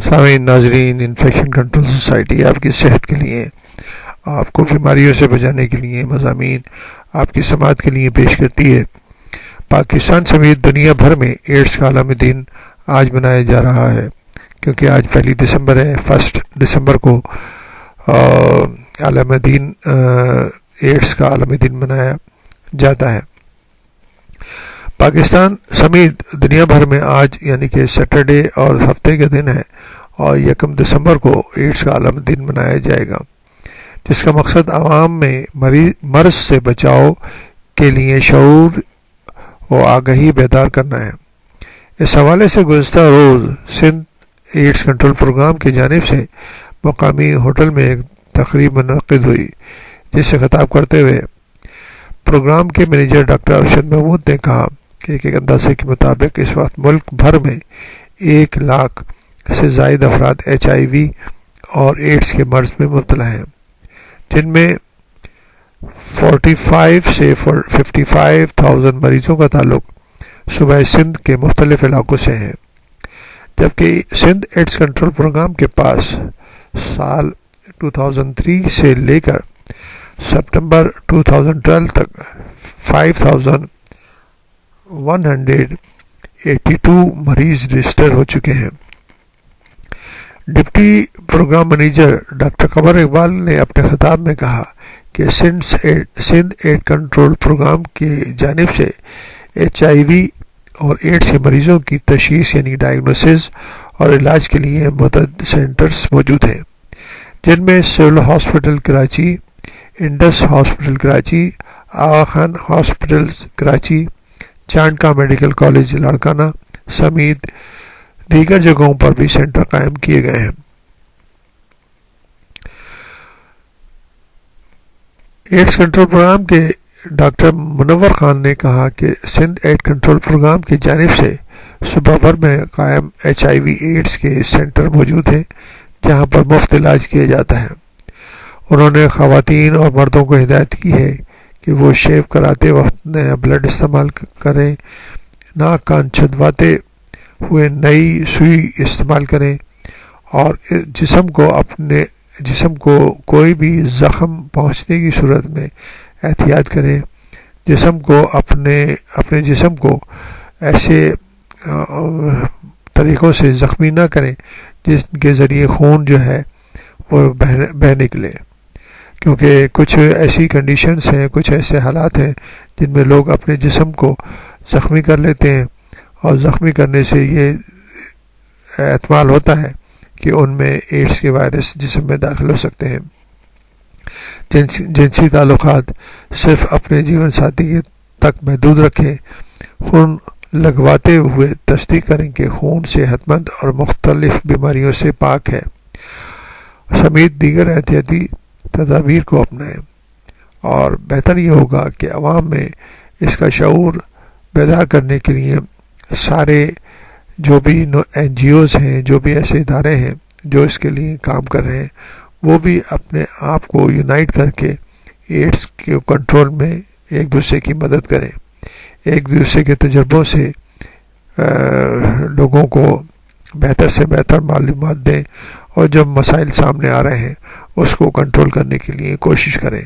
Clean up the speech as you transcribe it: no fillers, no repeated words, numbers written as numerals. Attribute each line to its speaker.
Speaker 1: سامعین ناظرین، infection control society آپ کی صحت کے لیے، آپ کو بیماریوں سے بچانے کے لیے مضامین آپ کی سماعت کے لیے پیش کرتی ہے۔ پاکستان سمیت دنیا بھر میں ایڈز کا عالمی دن آج منایا جا رہا ہے، کیونکہ آج 1 دسمبر ہے۔ 1 دسمبر کو عالمی دن ایڈز کا عالمی دن منایا جاتا ہے۔ پاکستان سمیت دنیا بھر میں آج یعنی کہ سیٹرڈے اور ہفتے کا دن ہے، اور 1 دسمبر کو ایڈز کا عالمی دن منایا جائے گا، جس کا مقصد عوام میں مرض سے بچاؤ کے لیے شعور و آگہی بیدار کرنا ہے۔ اس حوالے سے گزشتہ روز سندھ ایڈز کنٹرول پروگرام کی جانب سے مقامی ہوٹل میں ایک تقریب منعقد ہوئی، جس سے خطاب کرتے ہوئے پروگرام کے مینیجر ڈاکٹر ارشد محمود نے کہا کہ ایک اندازے کے مطابق اس وقت ملک بھر میں 1 لاکھ سے زائد افراد HIV اور ایڈز کے مرض میں مبتلا ہیں، جن میں 45 سے 55,000 مریضوں کا تعلق صوبہ سندھ کے مختلف علاقوں سے ہے، جبکہ سندھ ایڈز کنٹرول پروگرام کے پاس سال 2003 سے لے کر سپٹمبر 2012 تک 5,182 مریض رجسٹر ہو چکے ہیں۔ Deputy program manager doctor Qamar Iqbal نے اپنے خطاب میں کہا کہ سندھ ایڈ کنٹرول پروگرام کی جانب سے HIV اور ایڈز کے مریضوں کی تشخیص یعنی ڈائگنوسس اور علاج کے لیے متعدد سینٹرز موجود ہیں، جن میں civil hospital Karachi, Indus hospital Karachi, Aga Khan hospital Karachi, Chandka medical college Larkana سمیت دیگر جگہوں پر بھی سینٹر قائم کیے گئے ہیں۔ ایڈز کنٹرول پروگرام کے ڈاکٹر منور خان نے کہا کہ سندھ ایڈ کنٹرول پروگرام کی جانب سے صوبہ بھر میں قائم HIV ایڈز کے سینٹر موجود ہیں، جہاں پر مفت علاج کیا جاتا ہے۔ انہوں نے خواتین اور مردوں کو ہدایت کی ہے کہ وہ شیو کراتے وقت نیا بلیڈ استعمال کریں، ناک کان چھدواتے ہوئے نئی سوئی استعمال کریں، اور جسم کو کوئی بھی زخم پہنچنے کی صورت میں احتیاط کریں۔ اپنے جسم کو ایسے طریقوں سے زخمی نہ کریں جس کے ذریعے خون جو ہے وہ بہہ نکلے، کیونکہ کچھ ایسی کنڈیشنز ہیں، کچھ ایسے حالات ہیں جن میں لوگ اپنے جسم کو زخمی کر لیتے ہیں، اور زخمی کرنے سے یہ احتمال ہوتا ہے کہ ان میں ایڈز کے وائرس جسم میں داخل ہو سکتے ہیں۔ جنسی تعلقات صرف اپنے جیون ساتھی تک محدود رکھیں۔ خون لگواتے ہوئے تصدیق کریں کہ خون صحت مند اور مختلف بیماریوں سے پاک ہے، سمیت دیگر احتیاطی تدابیر کو اپنائیں، اور بہتر یہ ہوگا کہ عوام میں اس کا شعور بیدار کرنے کے لیے سارے جو بھی NGOs ہیں، جو بھی ایسے ادارے ہیں جو اس کے لیے کام کر رہے ہیں، وہ بھی اپنے آپ کو یونائٹ کر کے ایڈز کے کنٹرول میں ایک دوسرے کی مدد کریں، ایک دوسرے کے تجربوں سے لوگوں کو بہتر سے بہتر معلومات دیں، اور جب مسائل سامنے آ رہے ہیں اس کو کنٹرول کرنے کے لیے کوشش کریں۔